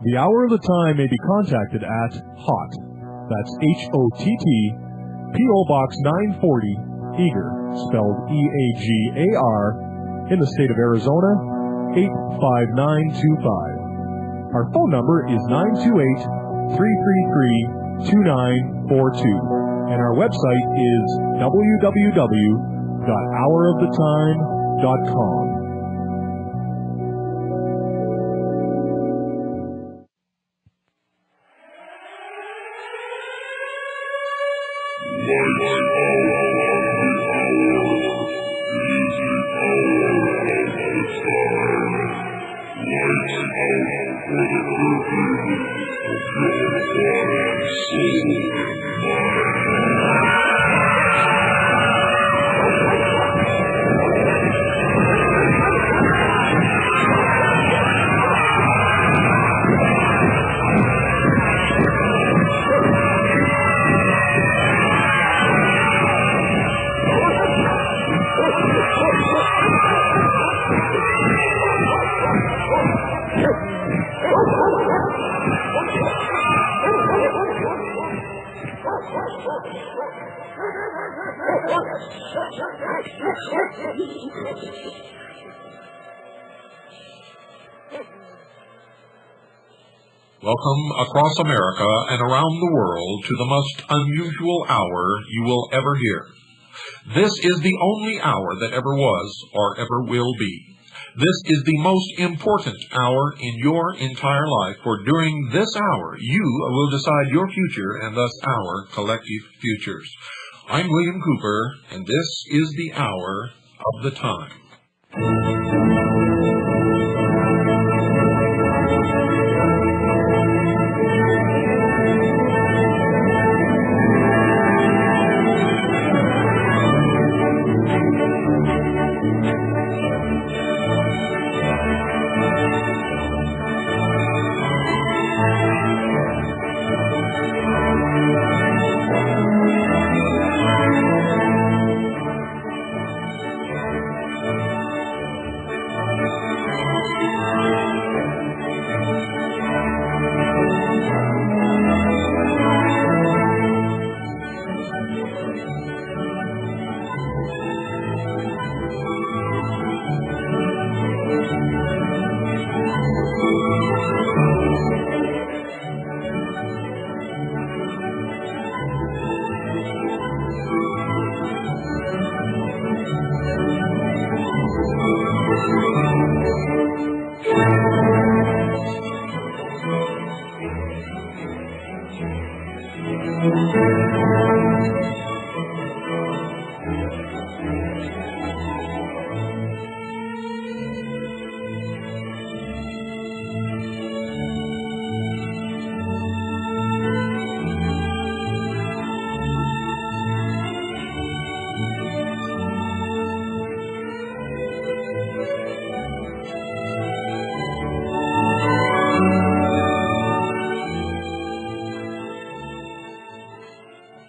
The Hour of the Time may be contacted at HOTT, that's H-O-T-T, P.O. Box 940, Eagar, spelled E-A-G-A-R, in the state of Arizona, 85925. Our phone number is 928-333-2942, and our website is www.houroftheTime.com. Welcome across America and around the world to the most unusual hour you will ever hear. This is the only hour that ever was or ever will be. This is the most important hour in your entire life, for during this hour you will decide your future and thus our collective futures. I'm William Cooper, and this is the Hour of the Time.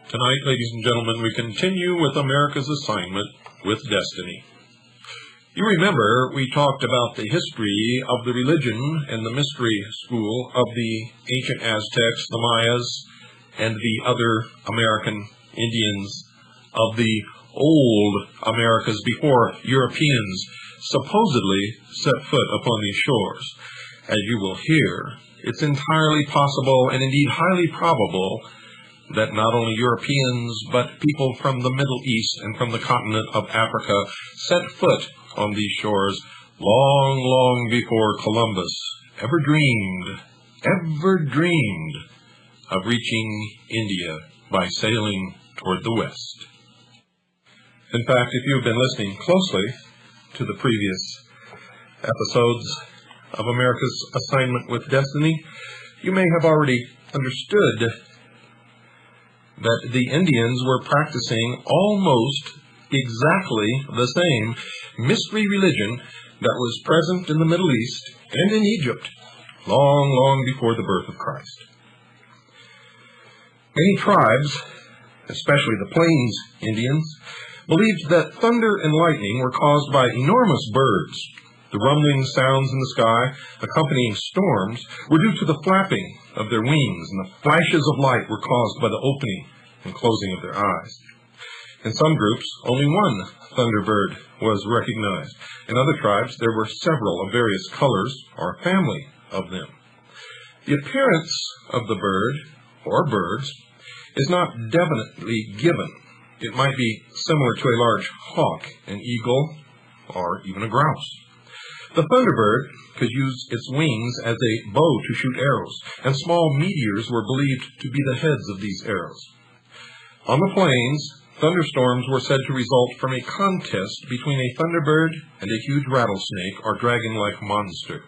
Tonight, ladies and gentlemen, we continue with America's assignment with destiny. You remember we talked about the history of the religion and the mystery school of the ancient Aztecs, the Mayas, and the other American Indians of the old Americas before Europeans supposedly set foot upon these shores. As you will hear, it's entirely possible and indeed highly probable that not only Europeans, but people from the Middle East and from the continent of Africa set foot on these shores long, long before Columbus ever dreamed of reaching India by sailing toward the west. In fact, if you've been listening closely to the previous episodes of America's Assignment with Destiny, you may have already understood that the Indians were practicing almost exactly the same mystery religion that was present in the Middle East and in Egypt long, long before the birth of Christ. Many tribes, especially the Plains Indians, believed that thunder and lightning were caused by enormous birds The rumbling sounds in the sky, accompanying storms, were due to the flapping of their wings, and the flashes of light were caused by the opening and closing of their eyes. In some groups, only one thunderbird was recognized. In other tribes, there were several of various colors, or a family of them. The appearance of the bird, or birds, is not definitely given. It might be similar to a large hawk, an eagle, or even a grouse. The thunderbird could use its wings as a bow to shoot arrows, and small meteors were believed to be the heads of these arrows. On the plains, thunderstorms were said to result from a contest between a thunderbird and a huge rattlesnake or dragon-like monster.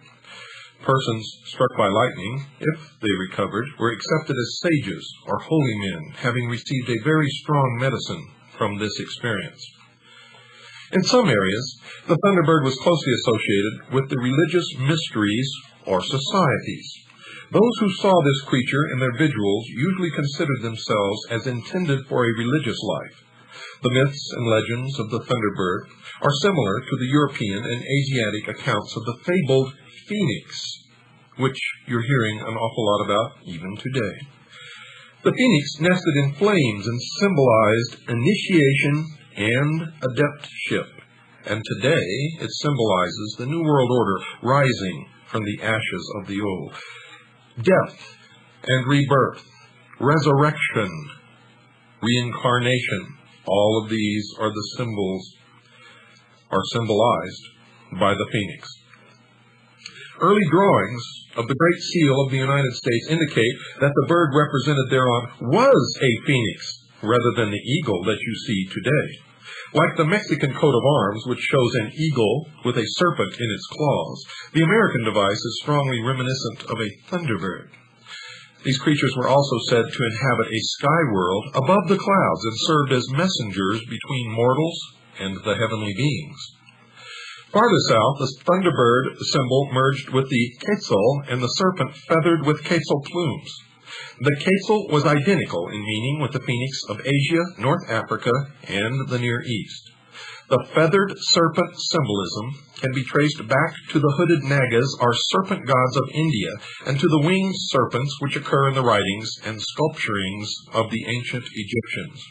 Persons struck by lightning, if they recovered, were accepted as sages or holy men, having received a very strong medicine from this experience. In some areas, the thunderbird was closely associated with the religious mysteries or societies. Those who saw this creature in their vigils usually considered themselves as intended for a religious life. The myths and legends of the thunderbird are similar to the European and Asiatic accounts of the fabled phoenix, which you're hearing an awful lot about even today. The phoenix nested in flames and symbolized initiation and adeptship, and today it symbolizes the New World Order rising from the ashes of the old. Death and rebirth, resurrection, reincarnation, all of these are the symbols, are symbolized by the phoenix. Early drawings of the Great Seal of the United States indicate that the bird represented thereon was a phoenix, rather than the eagle that you see today. Like the Mexican coat of arms, which shows an eagle with a serpent in its claws, the American device is strongly reminiscent of a thunderbird. These creatures were also said to inhabit a sky world above the clouds and served as messengers between mortals and the heavenly beings. Farther south, the thunderbird symbol merged with the quetzal and the serpent feathered with quetzal plumes. The quetzal was identical in meaning with the phoenix of Asia, North Africa, and the Near East. The feathered serpent symbolism can be traced back to the hooded nagas, or serpent gods of India, and to the winged serpents which occur in the writings and sculpturings of the ancient Egyptians.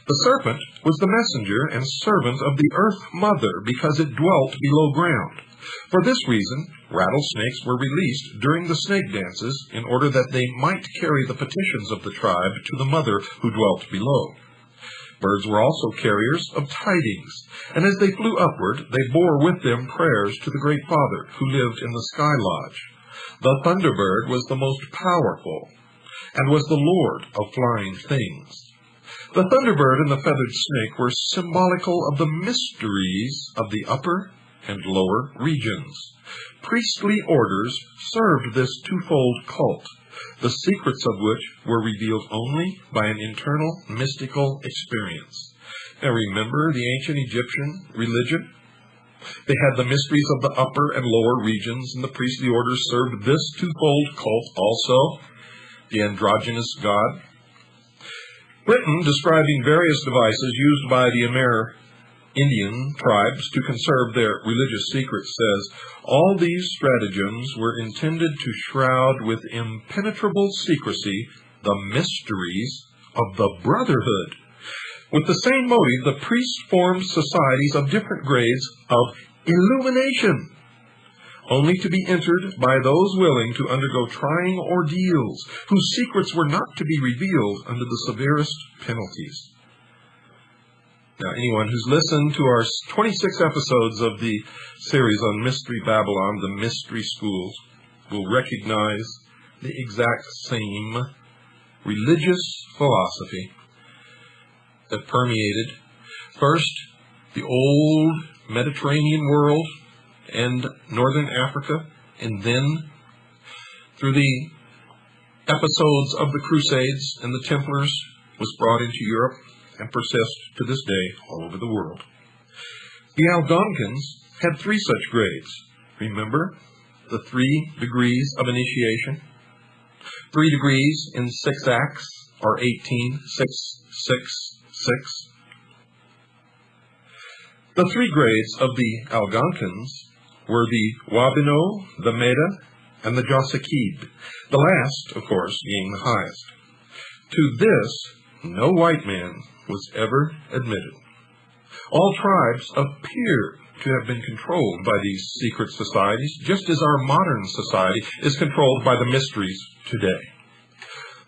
The serpent was the messenger and servant of the Earth Mother because it dwelt below ground. For this reason, rattlesnakes were released during the snake dances in order that they might carry the petitions of the tribe to the mother who dwelt below. Birds were also carriers of tidings, and as they flew upward, they bore with them prayers to the Great Father who lived in the sky lodge. The thunderbird was the most powerful and was the lord of flying things. The thunderbird and the feathered snake were symbolical of the mysteries of the upper and lower regions. Priestly orders served this twofold cult, the secrets of which were revealed only by an internal mystical experience. Now remember the ancient Egyptian religion? They had the mysteries of the upper and lower regions, and the priestly orders served this twofold cult also, the androgynous god. Britain, describing various devices used by the Amerindian tribes to conserve their religious secrets, says, all these stratagems were intended to shroud with impenetrable secrecy the mysteries of the brotherhood. With the same motive, the priests formed societies of different grades of illumination, only to be entered by those willing to undergo trying ordeals, whose secrets were not to be revealed under the severest penalties. Now, anyone who's listened to our 26 episodes of the series on Mystery Babylon, the Mystery Schools, will recognize the exact same religious philosophy that permeated first the old Mediterranean world and northern Africa, and then through the episodes of the Crusades and the Templars was brought into Europe and persists to this day all over the world. The Algonkins had 3 such grades. Remember the 3 degrees of initiation? 3 degrees in 6 acts, or 18, 6, 6, 6. The 3 grades of the Algonkins were the Wabino, the Meda, and the Josekid, the last, of course, being the highest. To this, no white man was ever admitted. All tribes appear to have been controlled by these secret societies, just as our modern society is controlled by the mysteries today.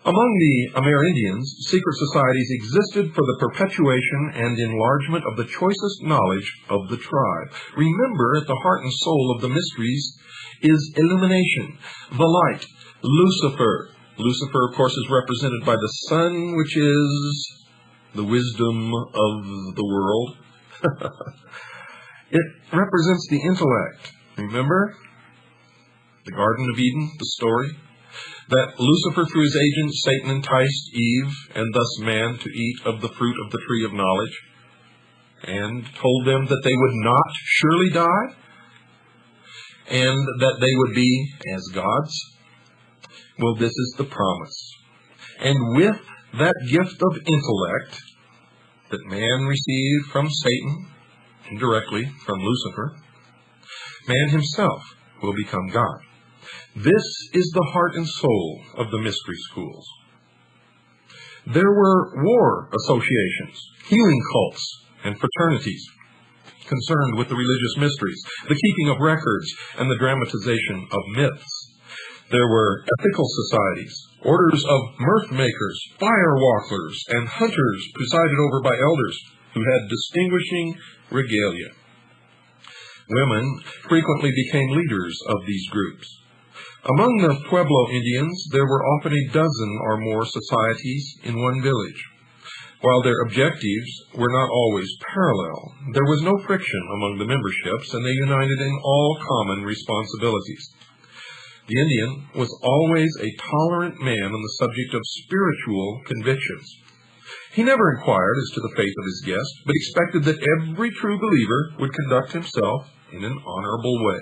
Among the Amerindians, secret societies existed for the perpetuation and enlargement of the choicest knowledge of the tribe. Remember, at the heart and soul of the mysteries is illumination, the light, Lucifer. Lucifer, of course, is represented by the sun, which is the wisdom of the world. It represents the intellect. Remember? The Garden of Eden, the story? That Lucifer, through his agent Satan, enticed Eve and thus man to eat of the fruit of the tree of knowledge, and told them that they would not surely die, and that they would be as gods. Well, this is the promise. And with that gift of intellect that man received from Satan, indirectly from Lucifer, man himself will become God. This is the heart and soul of the mystery schools. There were war associations, healing cults, and fraternities concerned with the religious mysteries, the keeping of records, and the dramatization of myths. There were ethical societies, orders of mirth makers, fire walkers, and hunters presided over by elders who had distinguishing regalia. Women frequently became leaders of these groups. Among the Pueblo Indians, there were often a dozen or more societies in one village. While their objectives were not always parallel, there was no friction among the memberships, and they united in all common responsibilities. The Indian was always a tolerant man on the subject of spiritual convictions. He never inquired as to the faith of his guest, but expected that every true believer would conduct himself in an honorable way.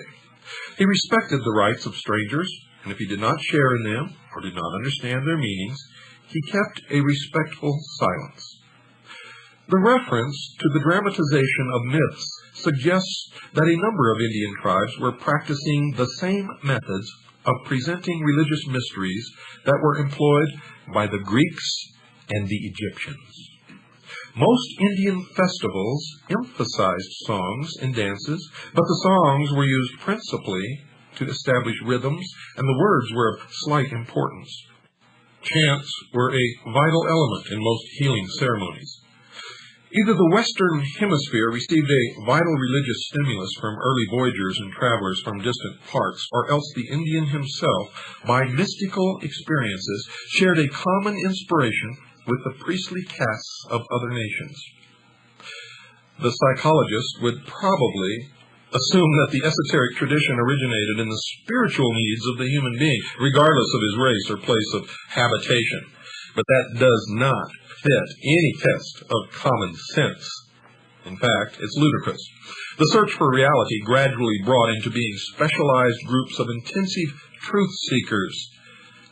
He respected the rights of strangers, and if he did not share in them or did not understand their meanings, he kept a respectful silence. The reference to the dramatization of myths suggests that a number of Indian tribes were practicing the same methods of presenting religious mysteries that were employed by the Greeks and the Egyptians. Most Indian festivals emphasized songs and dances, but the songs were used principally to establish rhythms, and the words were of slight importance. Chants were a vital element in most healing ceremonies. Either the Western Hemisphere received a vital religious stimulus from early voyagers and travelers from distant parts, or else the Indian himself, by mystical experiences, shared a common inspiration with the priestly castes of other nations. The psychologist would probably assume that the esoteric tradition originated in the spiritual needs of the human being, regardless of his race or place of habitation. But that does not fit any test of common sense. In fact, it's ludicrous. The search for reality gradually brought into being specialized groups of intensive truth seekers,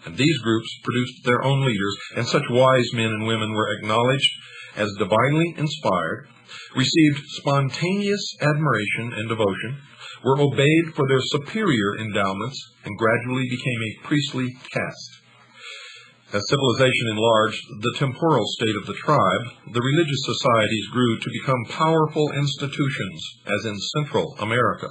and these groups produced their own leaders, and such wise men and women were acknowledged as divinely inspired, received spontaneous admiration and devotion, were obeyed for their superior endowments, and gradually became a priestly caste. As civilization enlarged the temporal state of the tribe, the religious societies grew to become powerful institutions, as in Central America.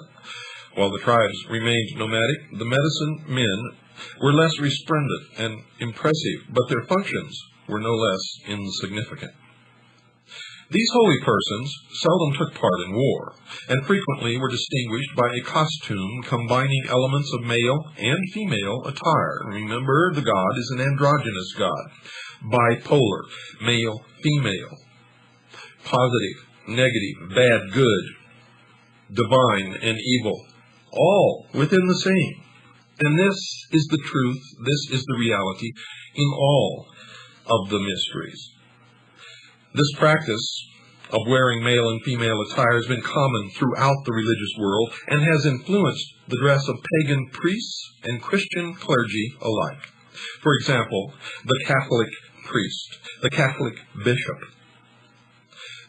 While the tribes remained nomadic, the medicine men were less resplendent and impressive, but their functions were no less insignificant. These holy persons seldom took part in war, and frequently were distinguished by a costume combining elements of male and female attire. Remember, the god is an androgynous god, bipolar, male, female, positive, negative, bad, good, divine, and evil, all within the same. And this is the truth, this is the reality in all of the mysteries. This practice of wearing male and female attire has been common throughout the religious world and has influenced the dress of pagan priests and Christian clergy alike. For example, the Catholic priest, the Catholic bishop.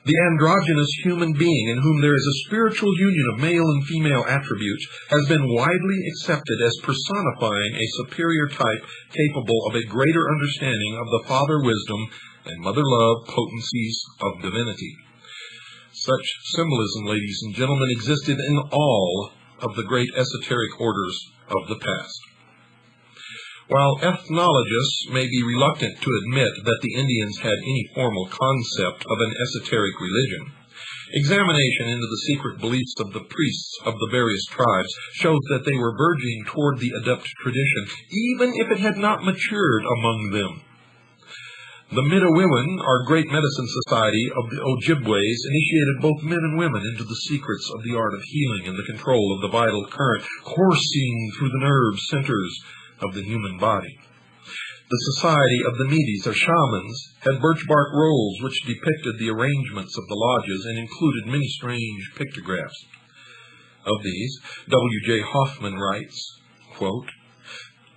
The androgynous human being, in whom there is a spiritual union of male and female attributes, has been widely accepted as personifying a superior type capable of a greater understanding of the father wisdom and mother love potencies of divinity. Such symbolism, ladies and gentlemen, existed in all of the great esoteric orders of the past. While ethnologists may be reluctant to admit that the Indians had any formal concept of an esoteric religion, examination into the secret beliefs of the priests of the various tribes shows that they were verging toward the adept tradition, even if it had not matured among them. The Midewiwin, our great medicine society of the Ojibways, initiated both men and women into the secrets of the art of healing and the control of the vital current coursing through the nerve centers of the human body. The Society of the Medes, or shamans, had birch bark rolls which depicted the arrangements of the lodges and included many strange pictographs. Of these, W.J. Hoffman writes, quote,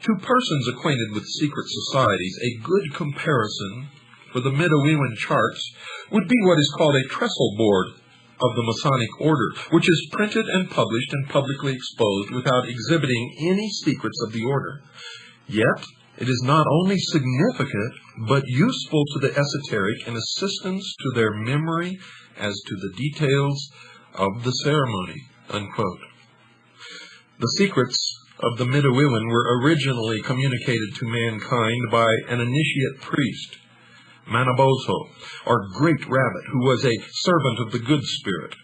"To persons acquainted with secret societies, a good comparison for the Midewiwin charts would be what is called a trestle board of the Masonic order, which is printed and published and publicly exposed without exhibiting any secrets of the order. Yet, it is not only significant, but useful to the esoteric in assistance to their memory as to the details of the ceremony." Unquote. The secrets of the Midewiwin were originally communicated to mankind by an initiate priest, Manabozho, or Great Rabbit, who was a servant of the Good Spirit.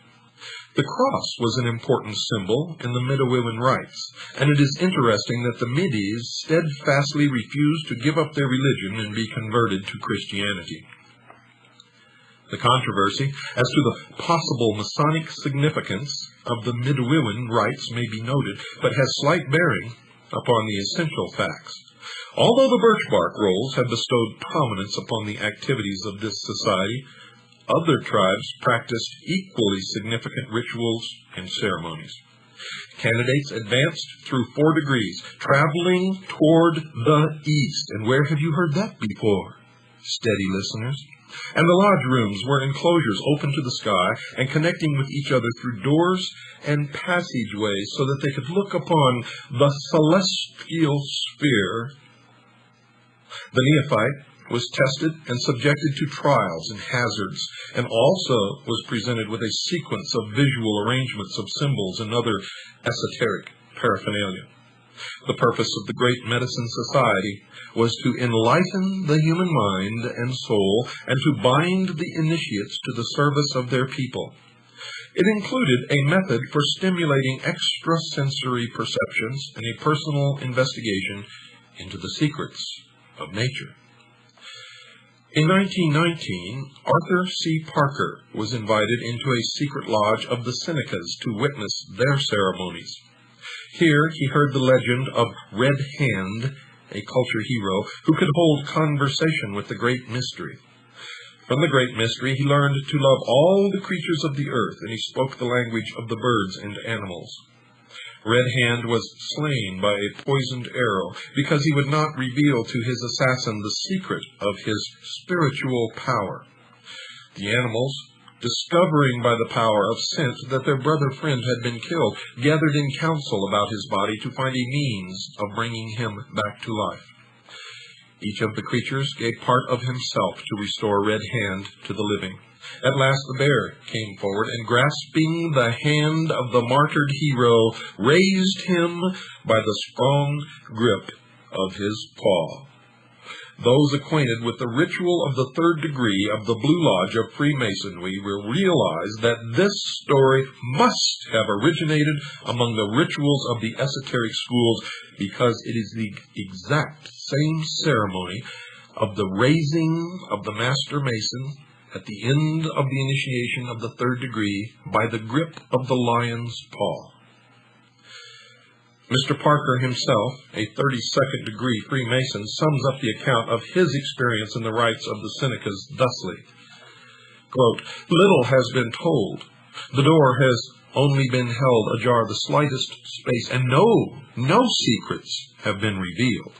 The cross was an important symbol in the Midewiwin rites, and it is interesting that the Medes steadfastly refused to give up their religion and be converted to Christianity. The controversy as to the possible Masonic significance of the Midewiwin rites may be noted, but has slight bearing upon the essential facts. Although the birch bark rolls have bestowed prominence upon the activities of this society, other tribes practiced equally significant rituals and ceremonies. Candidates advanced through 4 degrees, traveling toward the east. And where have you heard that before, steady listeners? And the lodge rooms were enclosures open to the sky and connecting with each other through doors and passageways so that they could look upon the celestial sphere. The neophyte was tested and subjected to trials and hazards, and also was presented with a sequence of visual arrangements of symbols and other esoteric paraphernalia. The purpose of the Great Medicine Society was to enlighten the human mind and soul and to bind the initiates to the service of their people. It included a method for stimulating extrasensory perceptions and a personal investigation into the secrets of nature. In 1919, Arthur C. Parker was invited into a secret lodge of the Senecas to witness their ceremonies. Here he heard the legend of Red Hand, a culture hero who could hold conversation with the Great Mystery. From the Great Mystery he learned to love all the creatures of the earth, and he spoke the language of the birds and animals. Red Hand was slain by a poisoned arrow because he would not reveal to his assassin the secret of his spiritual power. The animals, discovering by the power of scent that their brother friend had been killed, gathered in council about his body to find a means of bringing him back to life. Each of the creatures gave part of himself to restore Red Hand to the living. At last the bear came forward, and grasping the hand of the martyred hero, raised him by the strong grip of his paw. Those acquainted with the ritual of the 3rd degree of the Blue Lodge of Freemasonry will realize that this story must have originated among the rituals of the esoteric schools, because it is the exact same ceremony of the raising of the Master Mason at the end of the initiation of the 3rd degree by the grip of the lion's paw. Mr. Parker himself, a 32nd degree Freemason, sums up the account of his experience in the rites of the Senecas thusly, quote, "Little has been told. The door has only been held ajar the slightest space, and no secrets have been revealed.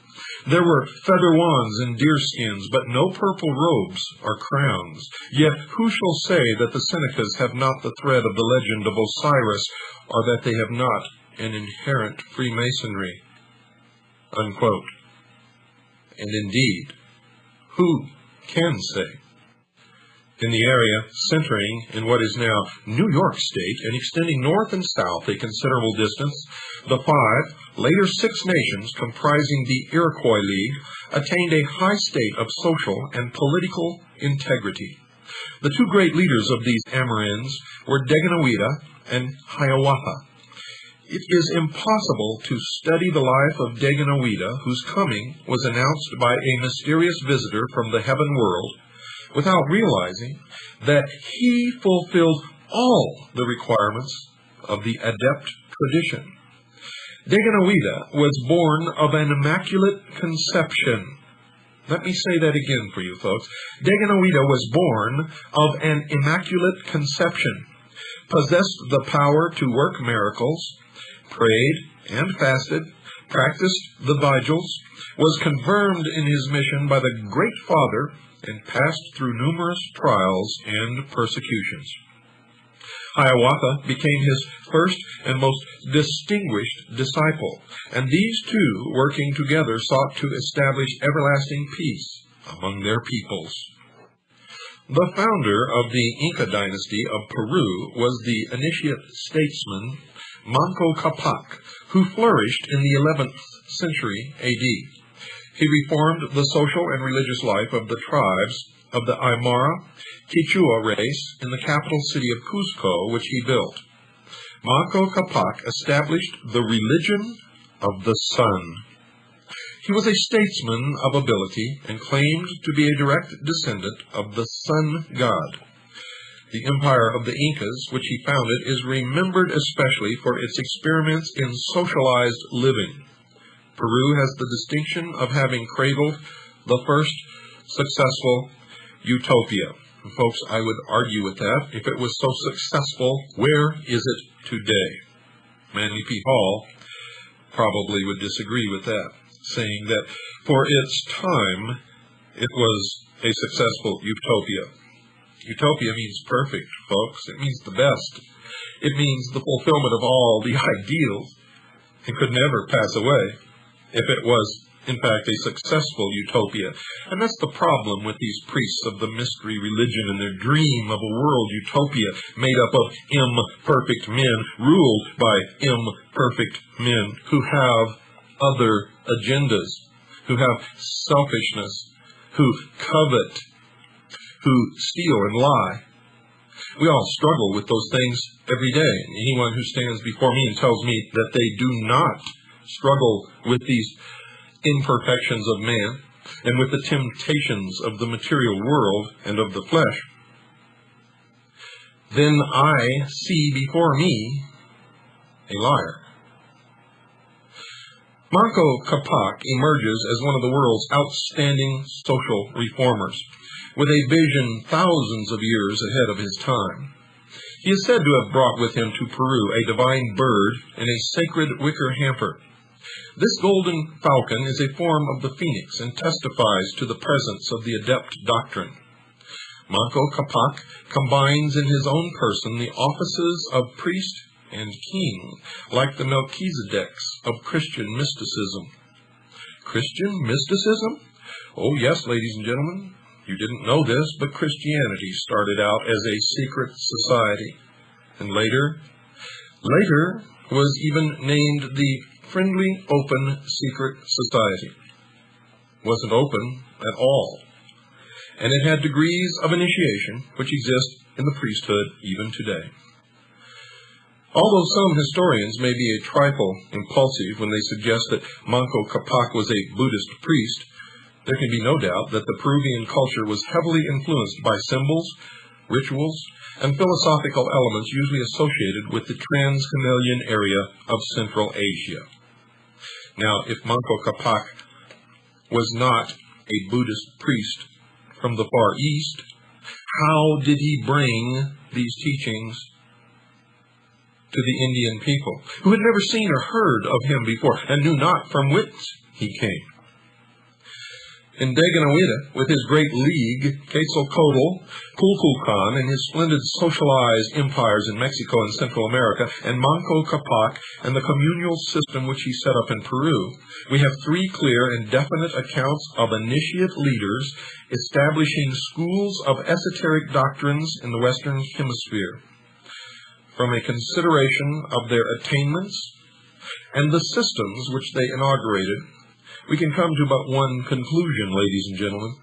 There were feather wands and deerskins, but no purple robes or crowns. Yet who shall say that the Senecas have not the thread of the legend of Osiris, or that they have not an inherent Freemasonry? Unquote. And indeed, who can say? In the area centering in what is now New York State and extending north and south a considerable distance, the 5, later 6 nations comprising the Iroquois League attained a high state of social and political integrity. The 2 great leaders of these Amerinds were Daganoweda and Hiawatha. It is impossible to study the life of Daganoweda, whose coming was announced by a mysterious visitor from the heaven world, without realizing that he fulfilled all the requirements of the adept tradition. Daganoweda was born of an immaculate conception. Let me say that again for you folks. Daganoweda was born of an immaculate conception, possessed the power to work miracles, prayed and fasted, practiced the vigils, was confirmed in his mission by the Great Father, and passed through numerous trials and persecutions. Hiawatha became his first and most distinguished disciple, and these 2, working together, sought to establish everlasting peace among their peoples. The founder of the Inca dynasty of Peru was the initiate statesman Manco Capac, who flourished in the 11th century A.D. He reformed the social and religious life of the tribes of the Aymara Quichua race in the capital city of Cuzco, which he built. Manco Capac established the religion of the sun. He was a statesman of ability and claimed to be a direct descendant of the sun god. The empire of the Incas, which he founded, is remembered especially for its experiments in socialized living. Peru has the distinction of having cradled the first successful utopia. And folks, I would argue with that. If it was so successful, where is it today? Manly P. Hall probably would disagree with that, saying that for its time, it was a successful utopia. Utopia means perfect, folks. It means the best. It means the fulfillment of all the ideals. It could never pass away if it was, in fact, a successful utopia. And that's the problem with these priests of the mystery religion and their dream of a world utopia made up of imperfect men, ruled by imperfect men who have other agendas, who have selfishness, who covet, who steal and lie. We all struggle with those things every day. Anyone who stands before me and tells me that they do not struggle with these imperfections of man and with the temptations of the material world and of the flesh, then I see before me a liar. Manco Capac emerges as one of the world's outstanding social reformers, with a vision thousands of years ahead of his time. He is said to have brought with him to Peru a divine bird and a sacred wicker hamper. This golden falcon is a form of the phoenix and testifies to the presence of the adept doctrine. Manco Capac combines in his own person the offices of priest and king, like the Melchizedeks of Christian mysticism. Christian mysticism? Oh yes, ladies and gentlemen, you didn't know this, but Christianity started out as a secret society, and later was even named the Friendly Open Secret Society. It wasn't open at all, and it had degrees of initiation which exist in the priesthood even today. Although some historians may be a trifle impulsive when they suggest that Manco Capac was a Buddhist priest, there can be no doubt that the Peruvian culture was heavily influenced by symbols, rituals, and philosophical elements usually associated with the Trans-Himalayan area of Central Asia. Now, if Manco Capac was not a Buddhist priest from the Far East, how did he bring these teachings to the Indian people, who had never seen or heard of him before, and knew not from whence he came. In Daganoweda, with his great league, Quetzalcoatl, Kulkulkan, and his splendid socialized empires in Mexico and Central America, and Manco Capac, and the communal system which he set up in Peru, we have three clear and definite accounts of initiate leaders establishing schools of esoteric doctrines in the Western Hemisphere. From a consideration of their attainments and the systems which they inaugurated, we can come to but one conclusion, ladies and gentlemen.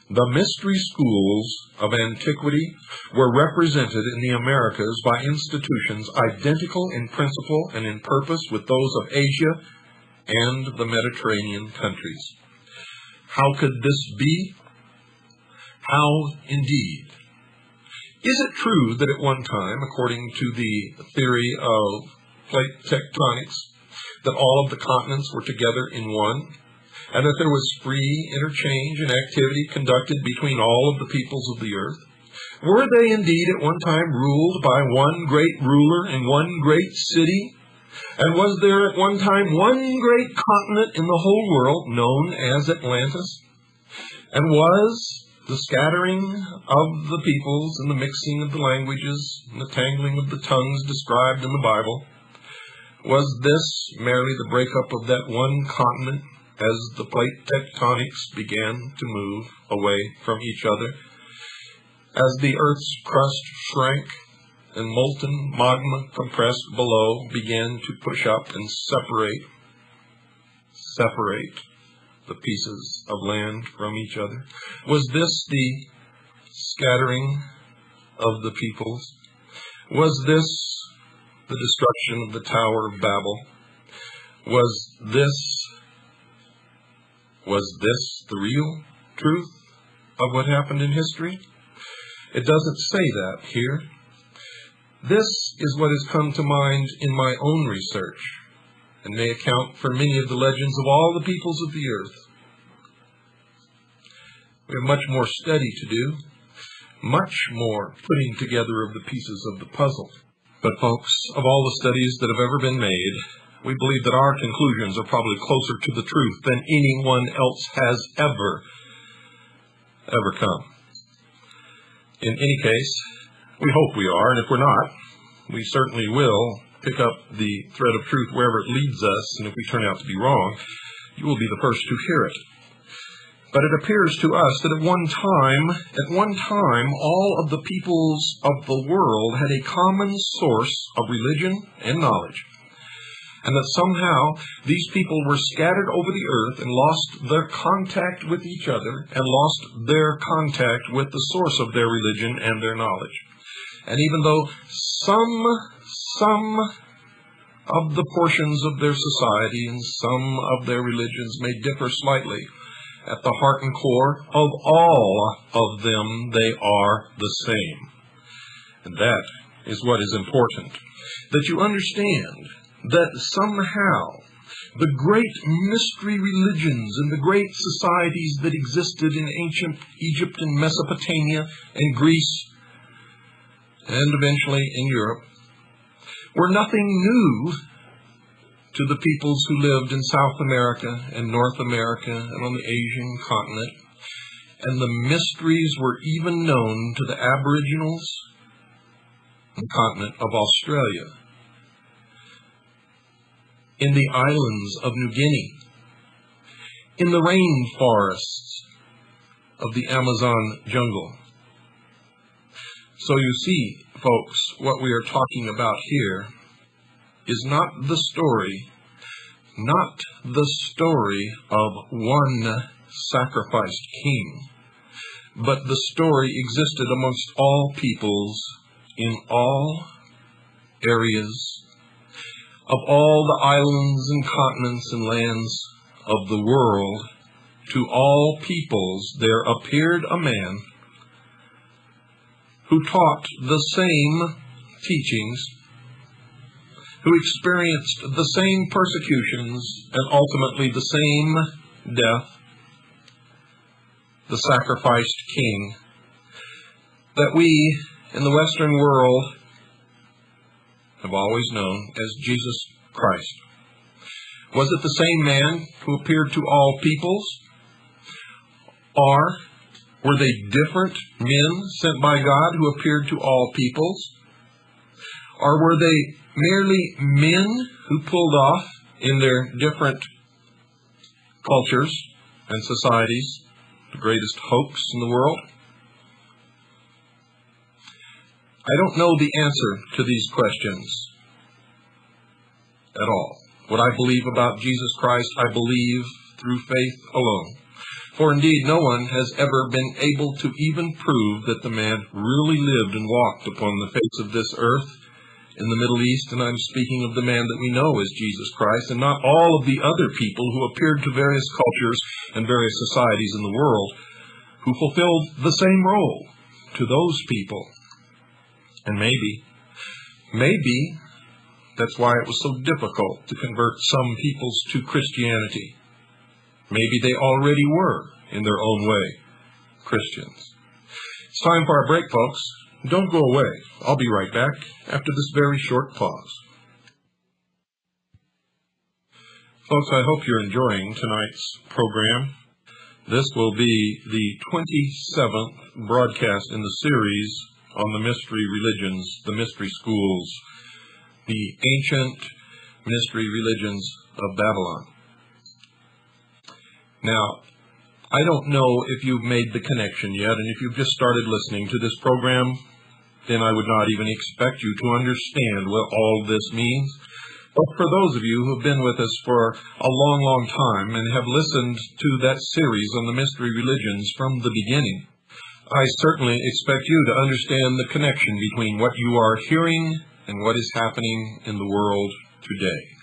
The mystery schools of antiquity were represented in the Americas by institutions identical in principle and in purpose with those of Asia and the Mediterranean countries. How could this be? How indeed? Is it true that at one time, according to the theory of plate tectonics, that all of the continents were together in one, and that there was free interchange and activity conducted between all of the peoples of the earth? Were they indeed at one time ruled by one great ruler in one great city? And was there at one time one great continent in the whole world known as Atlantis? And was the scattering of the peoples and the mixing of the languages and the tangling of the tongues described in the Bible, was this merely the breakup of that one continent as the plate tectonics began to move away from each other, as the earth's crust shrank and molten magma compressed below began to push up and separate the pieces of land from each other? Was this the scattering of the peoples? Was this the destruction of the Tower of Babel? Was this the real truth of what happened in history? It doesn't say that here. This is what has come to mind in my own research, and may account for many of the legends of all the peoples of the earth. We have much more study to do, much more putting together of the pieces of the puzzle. But folks, of all the studies that have ever been made, we believe that our conclusions are probably closer to the truth than anyone else has ever come. In any case, we hope we are, and if we're not, we certainly will pick up the thread of truth wherever it leads us, and if we turn out to be wrong, you will be the first to hear it. But it appears to us that at one time, all of the peoples of the world had a common source of religion and knowledge, and that somehow these people were scattered over the earth and lost their contact with each other and lost their contact with the source of their religion and their knowledge. And even though some of the portions of their society and some of their religions may differ slightly, at the heart and core of all of them, they are the same. And that is what is important, that you understand that somehow the great mystery religions and the great societies that existed in ancient Egypt and Mesopotamia and Greece and eventually in Europe were nothing new to the peoples who lived in South America and North America and on the Asian continent. And the mysteries were even known to the Aboriginals on the continent of Australia, in the islands of New Guinea, in the rainforests of the Amazon jungle. So you see, folks, what we are talking about here is not the story of one sacrificed king, but the story existed amongst all peoples in all areas of all the islands and continents and lands of the world. To all peoples there appeared a man who taught the same teachings, who experienced the same persecutions and ultimately the same death, the sacrificed king, that we in the Western world have always known as Jesus Christ. Was it the same man who appeared to all peoples? Or were they different men sent by God who appeared to all peoples? Or were they merely men who pulled off in their different cultures and societies the greatest hoax in the world? I don't know the answer to these questions at all. What I believe about Jesus Christ, I believe through faith alone. For indeed, no one has ever been able to even prove that the man really lived and walked upon the face of this earth in the Middle East, and I'm speaking of the man that we know as Jesus Christ, and not all of the other people who appeared to various cultures and various societies in the world who fulfilled the same role to those people. And maybe that's why it was so difficult to convert some peoples to Christianity. Maybe they already were, in their own way, Christians. It's time for our break, folks. Don't go away. I'll be right back after this very short pause. Folks, I hope you're enjoying tonight's program. This will be the 27th broadcast in the series on the mystery religions, the mystery schools, the ancient mystery religions of Babylon. Now, I don't know if you've made the connection yet, and if you've just started listening to this program, then I would not even expect you to understand what all this means. But for those of you who have been with us for a long, long time and have listened to that series on the mystery religions from the beginning, I certainly expect you to understand the connection between what you are hearing and what is happening in the world today.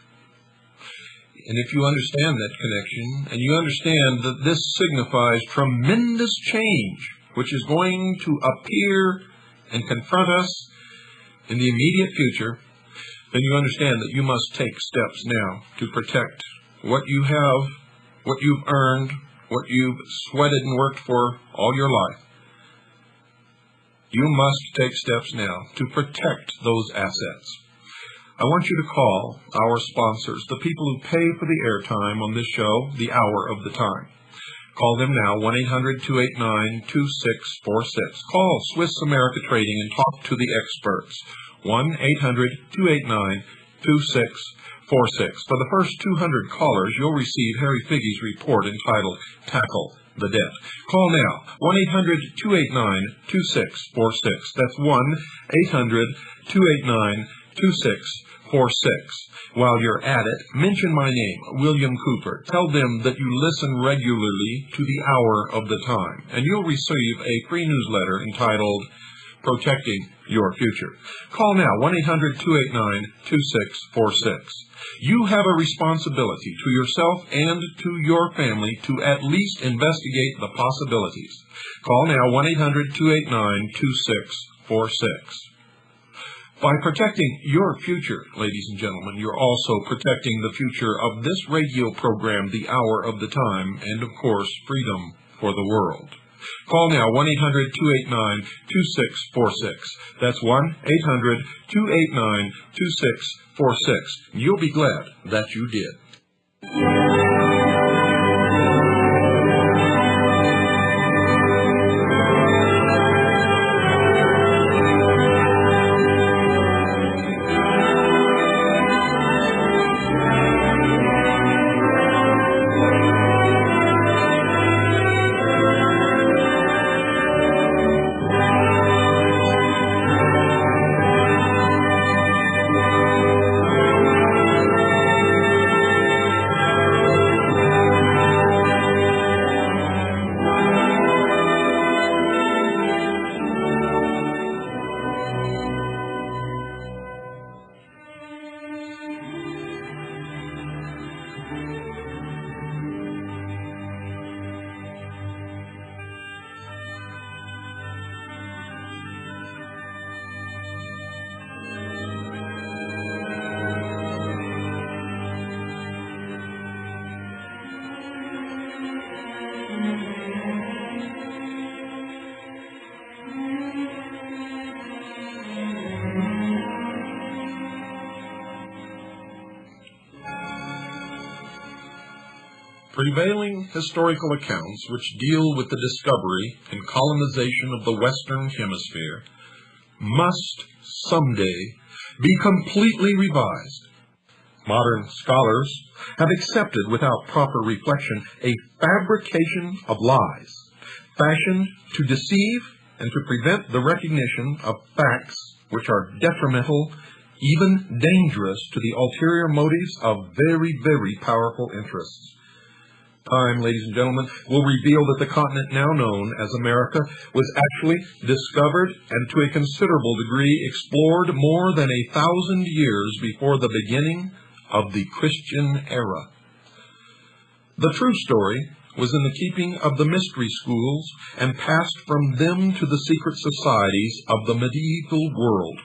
And if you understand that connection, and you understand that this signifies tremendous change, which is going to appear and confront us in the immediate future, then you understand that you must take steps now to protect what you have, what you've earned, what you've sweated and worked for all your life. You must take steps now to protect those assets. I want you to call our sponsors, the people who pay for the airtime on this show, the hour of the time. Call them now, 1-800-289-2646. Call Swiss America Trading and talk to the experts. 1-800-289-2646. For the first 200 callers, you'll receive Harry Figge's report entitled Tackle the Debt. Call now, 1-800-289-2646. That's 1-800-289-2646. While you're at it, mention my name, William Cooper. Tell them that you listen regularly to the hour of the time, and you'll receive a free newsletter entitled Protecting Your Future. Call now, 1-800-289-2646. You have a responsibility to yourself and to your family to at least investigate the possibilities. Call now, 1-800-289-2646. By protecting your future, ladies and gentlemen, you're also protecting the future of this radio program, The Hour of the Time, and, of course, freedom for the world. Call now, 1-800-289-2646. That's 1-800-289-2646. You'll be glad that you did. prevailing historical accounts which deal with the discovery and colonization of the Western Hemisphere must someday be completely revised. Modern scholars have accepted without proper reflection a fabrication of lies, fashioned to deceive and to prevent the recognition of facts which are detrimental, even dangerous to the ulterior motives of very, very powerful interests. Time, ladies and gentlemen, will reveal that the continent now known as America was actually discovered and to a considerable degree explored more than 1,000 years before the beginning of the Christian era. The true story was in the keeping of the mystery schools and passed from them to the secret societies of the medieval world.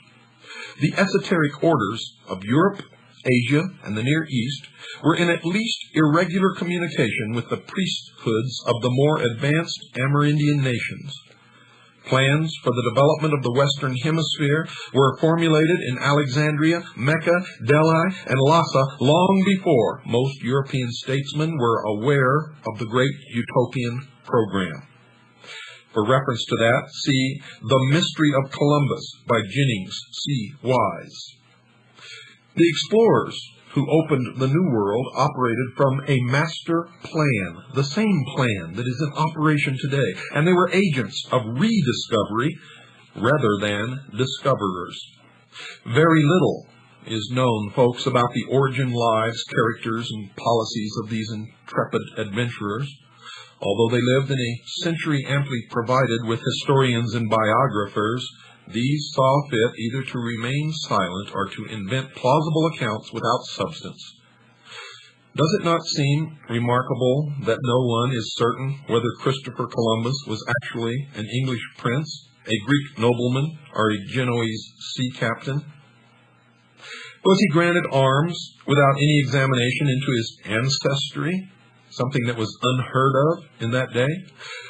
The esoteric orders of Europe, Asia, and the Near East were in at least irregular communication with the priesthoods of the more advanced Amerindian nations. Plans for the development of the Western Hemisphere were formulated in Alexandria, Mecca, Delhi, and Lhasa long before most European statesmen were aware of the great utopian program. For reference to that, see The Mystery of Columbus by Jennings C. Wise. The explorers who opened the New World operated from a master plan, the same plan that is in operation today, and they were agents of rediscovery rather than discoverers. Very little is known, folks, about the origin, lives, characters, and policies of these intrepid adventurers. Although they lived in a century amply provided with historians and biographers, these saw fit either to remain silent or to invent plausible accounts without substance. Does it not seem remarkable that no one is certain whether Christopher Columbus was actually an English prince, a Greek nobleman, or a Genoese sea captain? Was he granted arms without any examination into his ancestry, something that was unheard of in that day?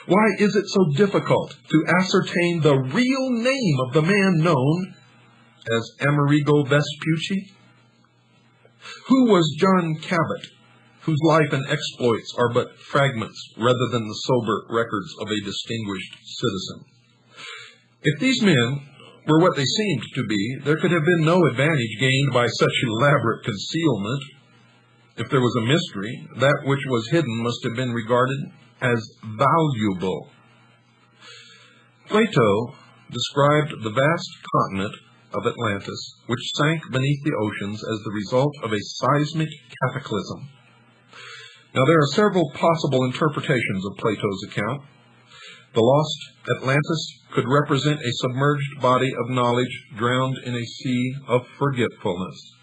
Why is it so difficult to ascertain the real name of the man known as Amerigo Vespucci? Who was John Cabot, whose life and exploits are but fragments rather than the sober records of a distinguished citizen? If these men were what they seemed to be, there could have been no advantage gained by such elaborate concealment. If there was a mystery, that which was hidden must have been regarded as valuable. Plato described the vast continent of Atlantis, which sank beneath the oceans as the result of a seismic cataclysm. Now, there are several possible interpretations of Plato's account. The lost Atlantis could represent a submerged body of knowledge drowned in a sea of forgetfulness.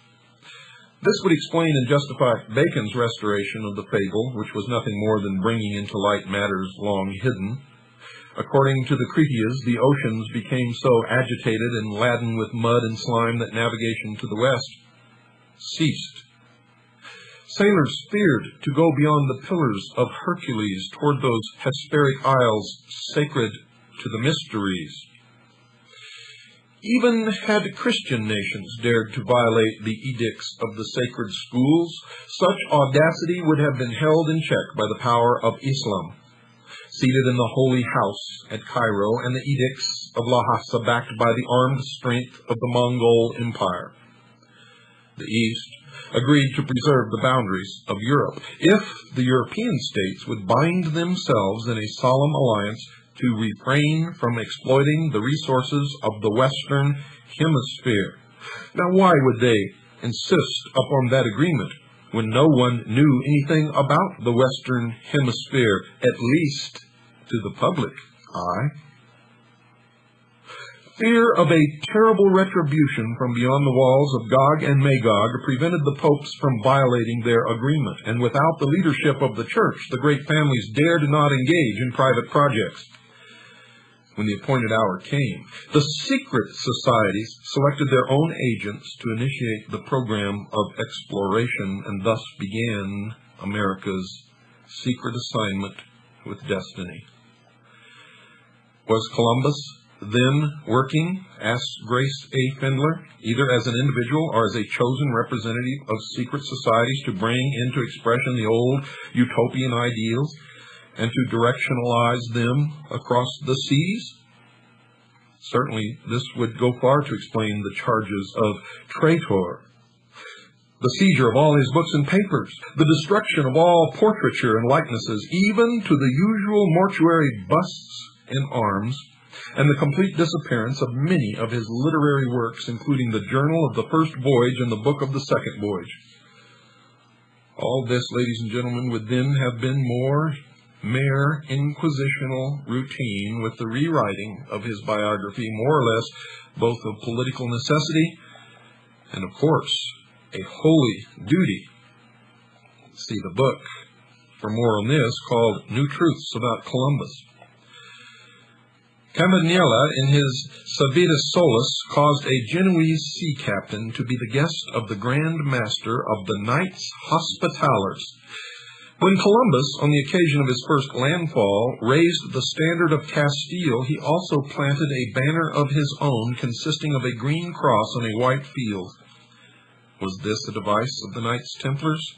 This would explain and justify Bacon's restoration of the fable, which was nothing more than bringing into light matters long hidden. According to the Critias, the oceans became so agitated and laden with mud and slime that navigation to the west ceased. Sailors feared to go beyond the Pillars of Hercules toward those Hesperic isles sacred to the mysteries. Even had Christian nations dared to violate the edicts of the sacred schools, such audacity would have been held in check by the power of Islam, seated in the Holy House at Cairo, and the edicts of Lhasa backed by the armed strength of the Mongol Empire. The East agreed to preserve the boundaries of Europe if the European states would bind themselves in a solemn alliance to refrain from exploiting the resources of the Western Hemisphere. Now, why would they insist upon that agreement when no one knew anything about the Western Hemisphere, at least to the public eye? Fear of a terrible retribution from beyond the walls of Gog and Magog prevented the popes from violating their agreement, and without the leadership of the church, the great families dared not engage in private projects. When the appointed hour came, the secret societies selected their own agents to initiate the program of exploration, and thus began America's secret assignment with destiny. Was Columbus then working, asks Grace A. Findler, either as an individual or as a chosen representative of secret societies to bring into expression the old utopian ideals and to directionalize them across the seas? Certainly, this would go far to explain the charges of traitor, the seizure of all his books and papers, the destruction of all portraiture and likenesses, even to the usual mortuary busts and arms, and the complete disappearance of many of his literary works, including the Journal of the First Voyage and the Book of the Second Voyage. All this, ladies and gentlemen, would then have been mere inquisitional routine with the rewriting of his biography, more or less both of political necessity and, of course, a holy duty. See the book for more on this, called New Truths About Columbus. Campanella, in his Civitas Solis, caused a Genoese sea captain to be the guest of the Grand Master of the Knights Hospitallers. When Columbus, on the occasion of his first landfall, raised the standard of Castile, he also planted a banner of his own consisting of a green cross on a white field. Was this a device of the Knights Templars?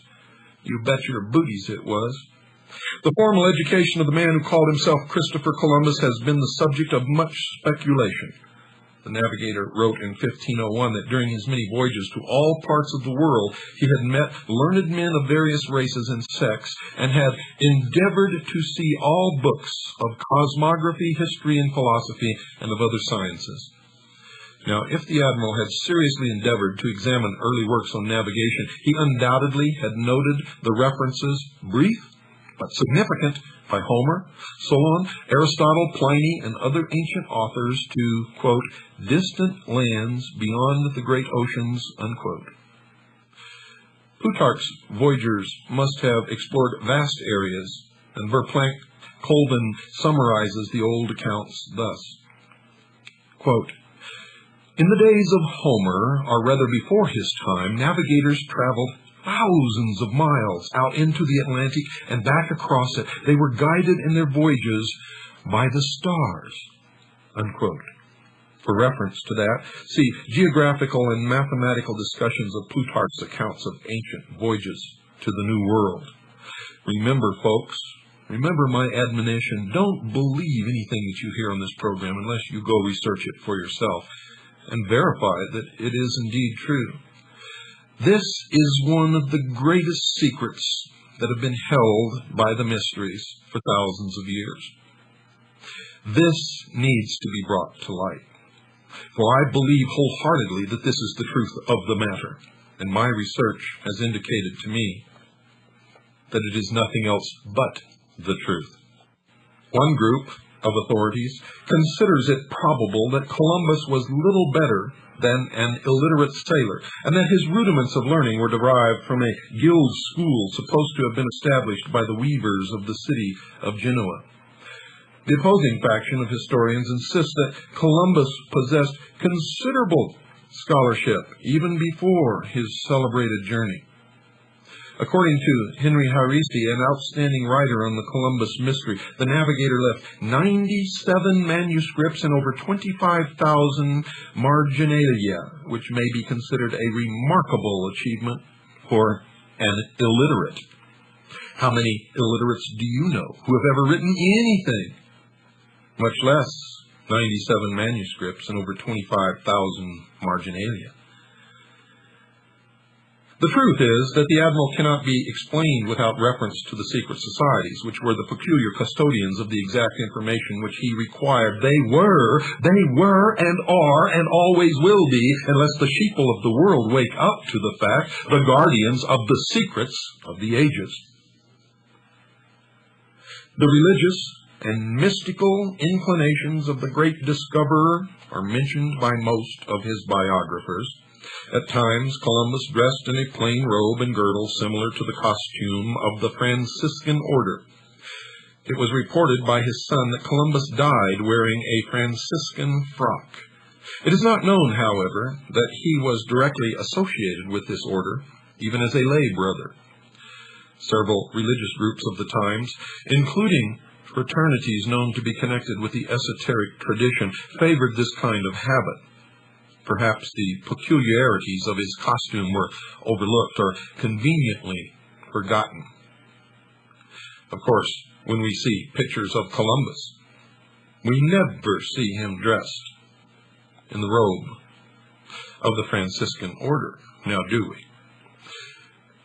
You bet your booties it was. The formal education of the man who called himself Christopher Columbus has been the subject of much speculation. The navigator wrote in 1501 that during his many voyages to all parts of the world, he had met learned men of various races and sects, and had endeavored to see all books of cosmography, history, and philosophy, and of other sciences. Now, if the admiral had seriously endeavored to examine early works on navigation, he undoubtedly had noted the references, brief but significant, by Homer, Solon, Aristotle, Pliny, and other ancient authors to, quote, distant lands beyond the great oceans, unquote. Plutarch's voyagers must have explored vast areas, and Verplanck Colvin summarizes the old accounts thus, quote, in the days of Homer, or rather before his time, navigators traveled thousands of miles out into the Atlantic and back across it. They were guided in their voyages by the stars, unquote. For reference to that, see geographical and mathematical discussions of Plutarch's accounts of ancient voyages to the New World. Remember, folks, remember my admonition, don't believe anything that you hear on this program unless you go research it for yourself and verify that it is indeed true. This is one of the greatest secrets that have been held by the mysteries for thousands of years. This needs to be brought to light, for I believe wholeheartedly that this is the truth of the matter, and my research has indicated to me that it is nothing else but the truth. One group of authorities considers it probable that Columbus was little better than an illiterate sailor, and that his rudiments of learning were derived from a guild school supposed to have been established by the weavers of the city of Genoa. The opposing faction of historians insists that Columbus possessed considerable scholarship even before his celebrated journey. According to Henry Haristi, an outstanding writer on the Columbus mystery, the navigator left 97 manuscripts and over 25,000 marginalia, which may be considered a remarkable achievement for an illiterate. How many illiterates do you know who have ever written anything? Much less 97 manuscripts and over 25,000 marginalia. The truth is that the admiral cannot be explained without reference to the secret societies, which were the peculiar custodians of the exact information which he required. They were, and are, and always will be, unless the sheeple of the world wake up to the fact, the guardians of the secrets of the ages. The religious and mystical inclinations of the great discoverer are mentioned by most of his biographers. At times, Columbus dressed in a plain robe and girdle similar to the costume of the Franciscan order. It was reported by his son that Columbus died wearing a Franciscan frock. It is not known, however, that he was directly associated with this order, even as a lay brother. Several religious groups of the times, including fraternities known to be connected with the esoteric tradition favored this kind of habit. Perhaps the peculiarities of his costume were overlooked or conveniently forgotten. Of course, when we see pictures of Columbus, we never see him dressed in the robe of the Franciscan order, now do we?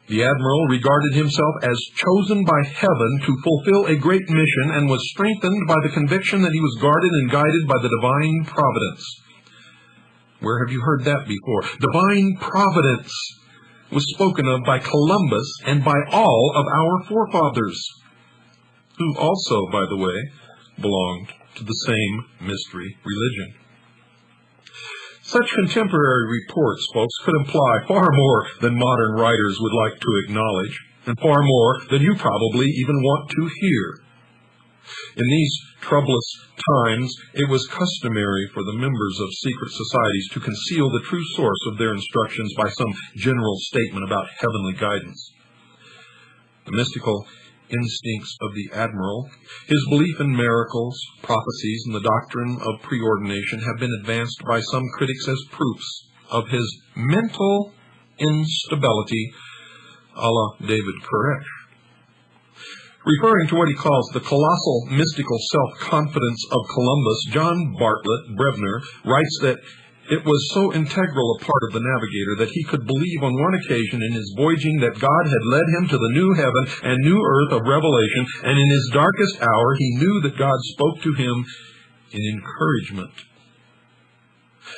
The admiral regarded himself as chosen by heaven to fulfill a great mission and was strengthened by the conviction that he was guarded and guided by the divine providence. Where have you heard that before? Divine providence was spoken of by Columbus and by all of our forefathers, who also, by the way, belonged to the same mystery religion. Such contemporary reports, folks, could imply far more than modern writers would like to acknowledge, and far more than you probably even want to hear. In these troublous times, it was customary for the members of secret societies to conceal the true source of their instructions by some general statement about heavenly guidance. The mystical instincts of the admiral, his belief in miracles, prophecies, and the doctrine of preordination have been advanced by some critics as proofs of his mental instability, a la David Koresh. Referring to what he calls the colossal mystical self-confidence of Columbus, John Bartlett Brebner writes that it was so integral a part of the navigator that he could believe on one occasion in his voyaging that God had led him to the new heaven and new earth of revelation, and in his darkest hour he knew that God spoke to him in encouragement.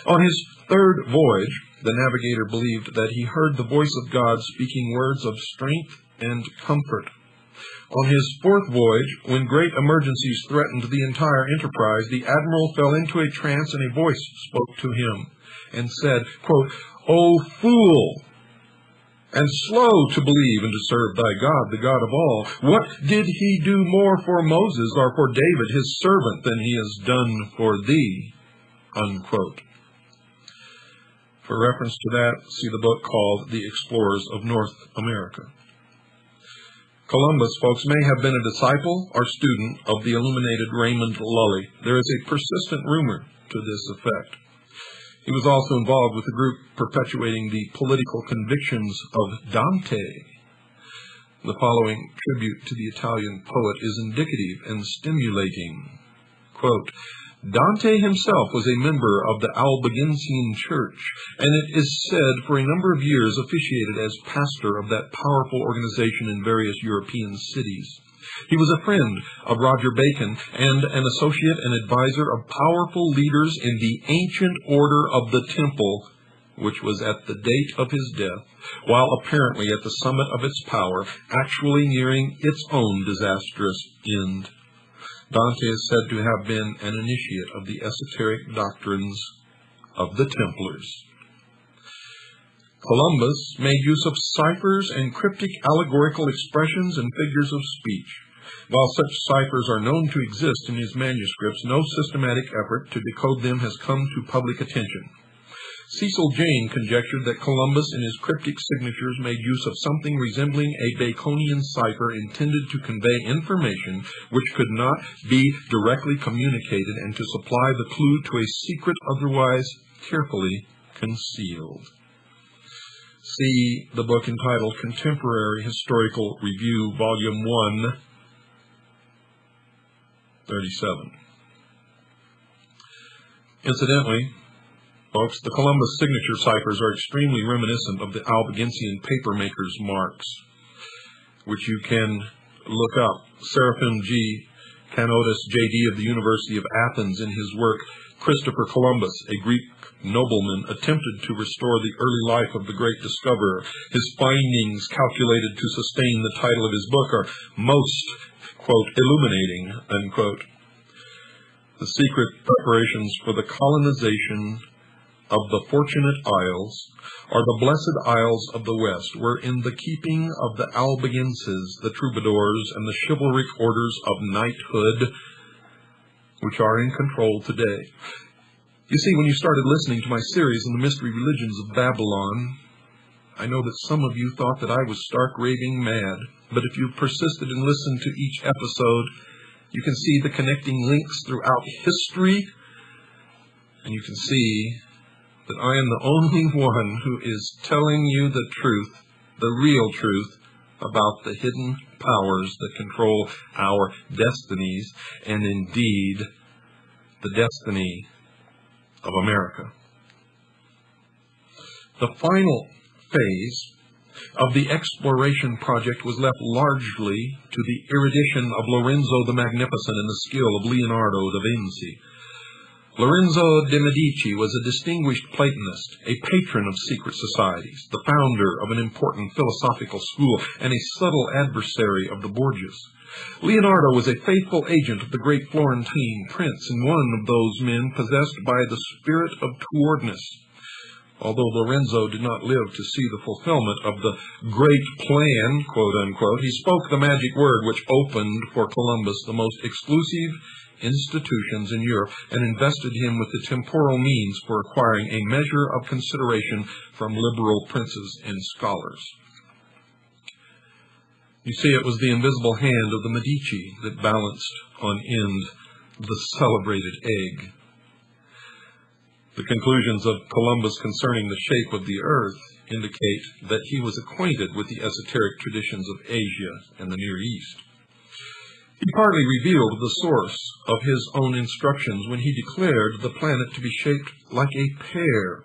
On his third voyage, the navigator believed that he heard the voice of God speaking words of strength and comfort. On his fourth voyage, when great emergencies threatened the entire enterprise, the admiral fell into a trance and a voice spoke to him and said, quote, "O fool, and slow to believe and to serve thy God, the God of all, what did he do more for Moses or for David, his servant, than he has done for thee?" Unquote. For reference to that, see the book called The Explorers of North America. Columbus, folks, may have been a disciple or student of the illuminated Raymond Lully. There is a persistent rumor to this effect. He was also involved with a group perpetuating the political convictions of Dante. The following tribute to the Italian poet is indicative and stimulating. Quote, "Dante himself was a member of the Albigensian Church, and it is said for a number of years officiated as pastor of that powerful organization in various European cities. He was a friend of Roger Bacon and an associate and advisor of powerful leaders in the ancient order of the Temple, which was at the date of his death, while apparently at the summit of its power, actually nearing its own disastrous end. Dante is said to have been an initiate of the esoteric doctrines of the Templars. Columbus made use of ciphers and cryptic allegorical expressions and figures of speech. While such ciphers are known to exist in his manuscripts, no systematic effort to decode them has come to public attention. Cecil Jane conjectured that Columbus in his cryptic signatures made use of something resembling a Baconian cipher intended to convey information which could not be directly communicated and to supply the clue to a secret otherwise carefully concealed. See the book entitled Contemporary Historical Review, Volume 1, 37. Incidentally, folks, the Columbus signature ciphers are extremely reminiscent of the Albigensian papermaker's marks, which you can look up. Seraphim G. Canotis, J.D. of the University of Athens, in his work, Christopher Columbus, a Greek nobleman, attempted to restore the early life of the great discoverer. His findings, calculated to sustain the title of his book, are most, quote, illuminating, unquote. The secret preparations for the colonization of the Fortunate Isles, or the Blessed Isles of the West, were in the keeping of the Albigenses, the troubadours, and the chivalric orders of knighthood, which are in control today. You see, when you started listening to my series on the mystery religions of Babylon, I know that some of you thought that I was stark raving mad, but if you persisted and listened to each episode, You can see the connecting links throughout history, and you can see that I am the only one who is telling you the truth, the real truth, about the hidden powers that control our destinies, and indeed the destiny of America. The final phase of the exploration project was left largely to the erudition of Lorenzo the Magnificent and the skill of Leonardo da Vinci. Lorenzo de' Medici was a distinguished Platonist, a patron of secret societies, the founder of an important philosophical school, and a subtle adversary of the Borgias. Leonardo was a faithful agent of the great Florentine prince, and one of those men possessed by the spirit of towardness. Although Lorenzo did not live to see the fulfillment of the great plan, quote unquote, he spoke the magic word which opened for Columbus the most exclusive institutions in Europe and invested him with the temporal means for acquiring a measure of consideration from liberal princes and scholars. You see, it was the invisible hand of the Medici that balanced on end the celebrated egg. The conclusions of Columbus concerning the shape of the earth indicate that he was acquainted with the esoteric traditions of Asia and the Near East. He partly revealed the source of his own instructions when he declared the planet to be shaped like a pear,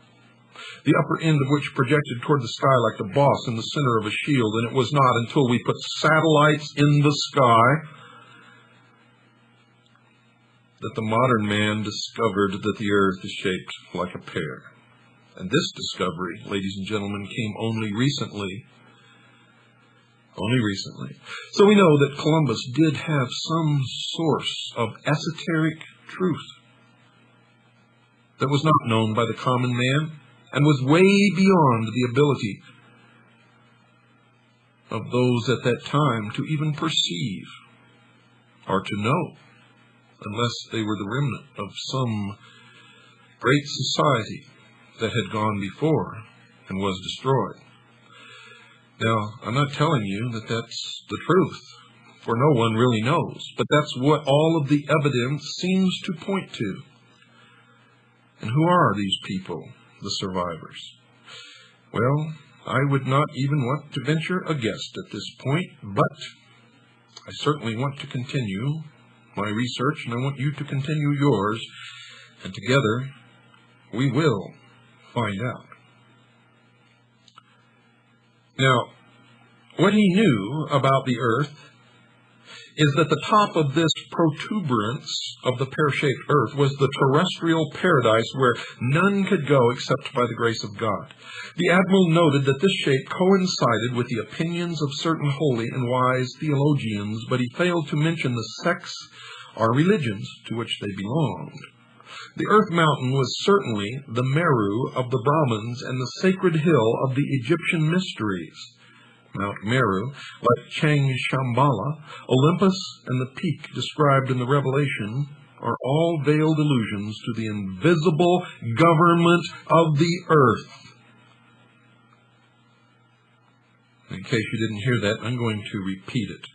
the upper end of which projected toward the sky like the boss in the center of a shield, and it was not until we put satellites in the sky that the modern man discovered that the earth is shaped like a pear. And this discovery, ladies and gentlemen, came only recently. So we know that Columbus did have some source of esoteric truth that was not known by the common man and was way beyond the ability of those at that time to even perceive or to know, unless they were the remnant of some great society that had gone before and was destroyed. Now, I'm not telling you that that's the truth, for no one really knows, but that's what all of the evidence seems to point to. And who are these people, the survivors? Well, I would not even want to venture a guess at this point, but I certainly want to continue my research, and I want you to continue yours, and together we will find out. Now, what he knew about the earth is that the top of this protuberance of the pear-shaped earth was the terrestrial paradise where none could go except by the grace of God. The admiral noted that this shape coincided with the opinions of certain holy and wise theologians, but he failed to mention the sects or religions to which they belonged. The earth mountain was certainly the Meru of the Brahmins and the sacred hill of the Egyptian mysteries. Mount Meru, like Chang Shambhala, Olympus, and the peak described in the Revelation are all veiled allusions to the invisible government of the earth. In case you didn't hear that, I'm going to repeat it.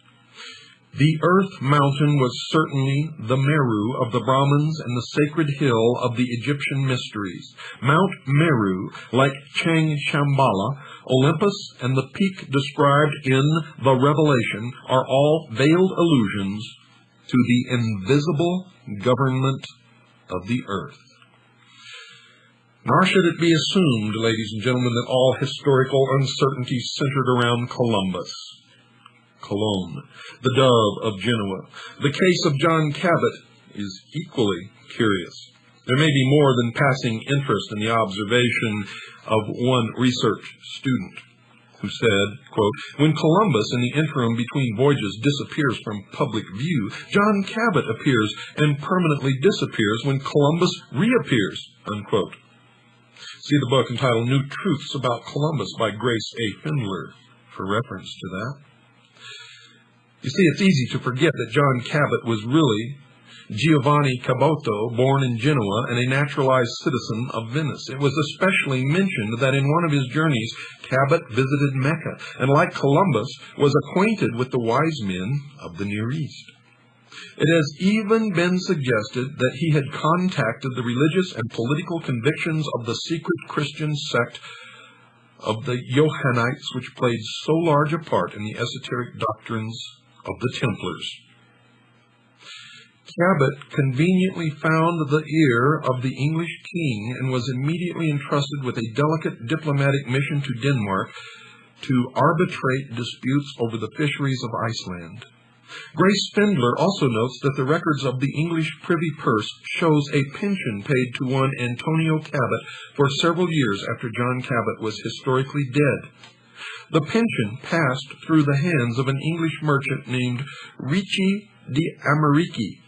The earth mountain was certainly the Meru of the Brahmins and the sacred hill of the Egyptian mysteries. Mount Meru, like Chang Shambhala, Olympus, and the peak described in the Revelation are all veiled allusions to the invisible government of the earth. Nor should it be assumed, ladies and gentlemen, that all historical uncertainty centered around Columbus. Cologne, the dove of Genoa. The case of John Cabot is equally curious. There may be more than passing interest in the observation of one research student who said, quote, "When Columbus in the interim between voyages disappears from public view, John Cabot appears and permanently disappears when Columbus reappears," unquote. See the book entitled New Truths About Columbus by Grace A. Findler for reference to that. You see, it's easy to forget that John Cabot was really Giovanni Caboto, born in Genoa and a naturalized citizen of Venice. It was especially mentioned that in one of his journeys, Cabot visited Mecca, and like Columbus, was acquainted with the wise men of the Near East. It has even been suggested that he had contacted the religious and political convictions of the secret Christian sect of the Johannites, which played so large a part in the esoteric doctrines of the Templars. Cabot conveniently found the ear of the English king and was immediately entrusted with a delicate diplomatic mission to Denmark to arbitrate disputes over the fisheries of Iceland. Grace Spindler also notes that the records of the English privy purse shows a pension paid to one Antonio Cabot for several years after John Cabot was historically dead. The pension passed through the hands of an English merchant named Ricci de Americi.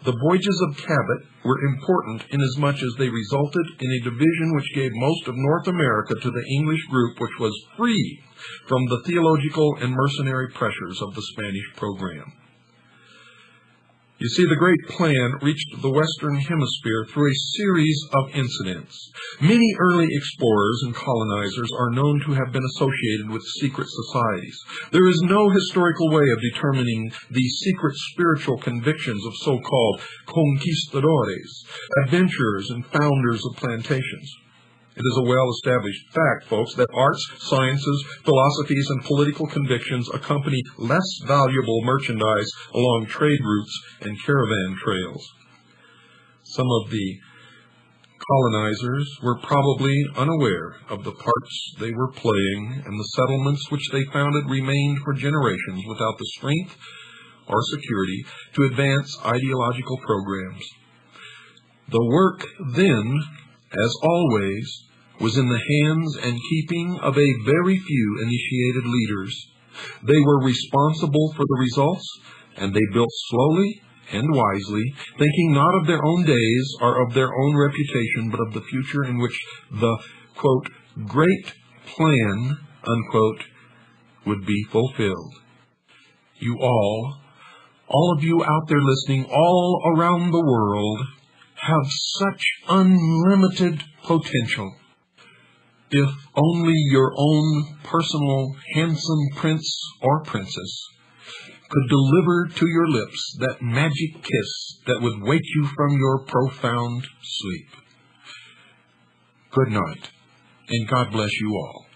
The voyages of Cabot were important inasmuch as they resulted in a division which gave most of North America to the English group, which was free from the theological and mercenary pressures of the Spanish program. You see, the great plan reached the Western Hemisphere through a series of incidents. Many early explorers and colonizers are known to have been associated with secret societies. There is no historical way of determining the secret spiritual convictions of so-called conquistadores, adventurers, and founders of plantations. It is a well-established fact, folks, that arts, sciences, philosophies, and political convictions accompany less valuable merchandise along trade routes and caravan trails. Some of the colonizers were probably unaware of the parts they were playing, and the settlements which they founded remained for generations without the strength or security to advance ideological programs. The work then, as always, was in the hands and keeping of a very few initiated leaders. They were responsible for the results, and they built slowly and wisely, thinking not of their own days or of their own reputation, but of the future in which the, quote, great plan, unquote, would be fulfilled. You all of you out there listening all around the world, have such unlimited potential. If only your own personal handsome prince or princess could deliver to your lips that magic kiss that would wake you from your profound sleep. Good night, and God bless you all.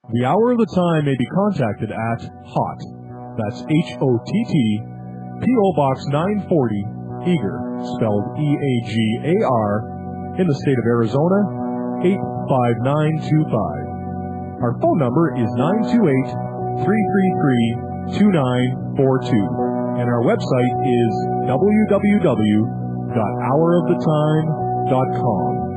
The Hour of the Time may be contacted at HOTT, that's H-O-T-T, P.O. Box 940, Eagar, spelled E-A-G-A-R, in the state of Arizona, 85925. Our phone number is 928-333-2942, and our website is www.houroftheTime.com.